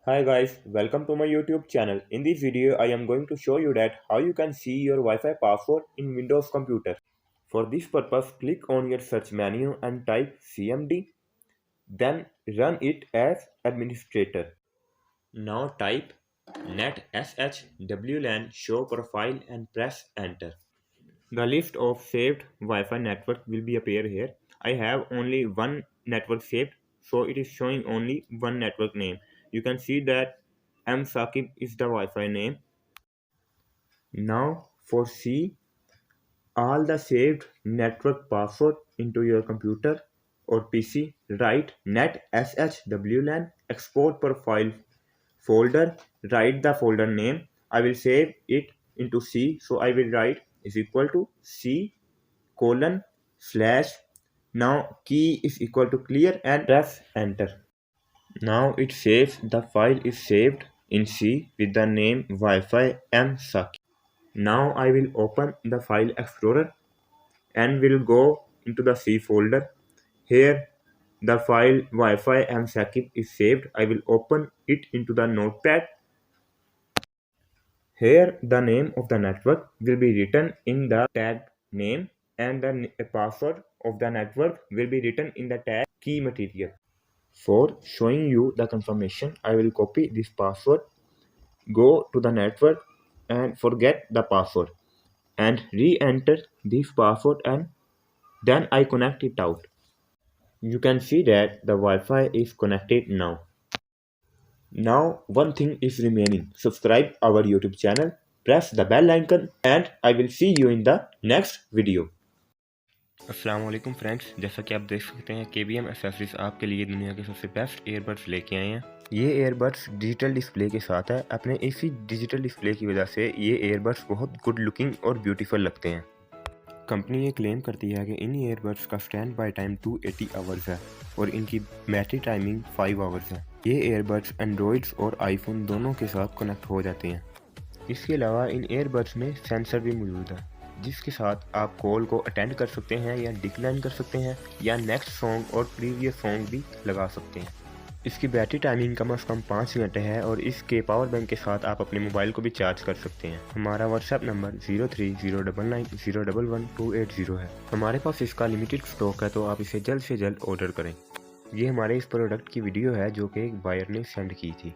Hi guys, welcome to my YouTube channel. In this video, I am going to show you that how you can see your Wi-Fi password in Windows computer. For this purpose, click on your search menu and type cmd, then run it as administrator. Now type netsh wlan show profile and press enter. The list of saved Wi-Fi network will be appear here. I have only one network saved, so it is showing only one network name. You can see that msakib is the Wi-Fi name. Now for see all the saved network password into your computer or PC, write netsh wlan export profile folder, write the folder name. I will save it into C, so I will write is equal to C colon slash. Now key is equal to clear and press enter. Now it says the file is saved in C with the name Wi-Fi msaki. Now I will open the file explorer and will go into the C folder. Here the file Wi-Fi msaki is saved. I will open it into the notepad. Here the name of the network will be written in the tag name and the password of the network will be written in the tag key material. For showing you the confirmation, I will copy this password, go to the network and forget the password and re-enter this password and then I connect it out. You can see that the Wi-Fi is connected now. Now one thing is remaining. Subscribe our YouTube channel, press the bell icon and I will see you in the next video. अस्सलाम वालेकुम friends, जैसा कि आप देख सकते हैं KBM accessories आपके लिए दुनिया के सबसे बेस्ट ईयरबड्स लेके आए हैं। ये ईयरबड्स डिजिटल डिस्प्ले के साथ है। अपने इसी डिजिटल डिस्प्ले की वजह से ये ईयरबड्स बहुत गुड लुकिंग और ब्यूटीफुल लगते हैं। कंपनी ये क्लेम करती है कि इन ईयरबड्स का स्टैंड बाय टाइम 280 आवर्स है और इनकी बैटरी टाइमिंग 5 आवर्स है। ये ईयरबड्स एंड्रॉयड्स और आईफोन दोनों के साथ कनेक्ट हो जाते हैं। इसके अलावा इन ईयरबड्स में सेंसर भी मौजूद है जिसके साथ आप कॉल को अटेंड कर सकते हैं या डिक्लाइन कर सकते हैं या नेक्स्ट सॉन्ग और प्रीवियस सॉन्ग भी लगा सकते हैं। इसकी बैटरी टाइमिंग कम से कम 5 घंटे है और इसके पावर बैंक के साथ आप अपने मोबाइल को भी चार्ज कर सकते हैं। हमारा व्हाट्सएप नंबर 0309901280 है। हमारे पास इसका लिमिटेड स्टॉक है तो आप इसे जल्द से जल्द ऑर्डर करें। ये हमारे इस प्रोडक्ट की वीडियो है जो कि एक बायर ने सेंड की थी।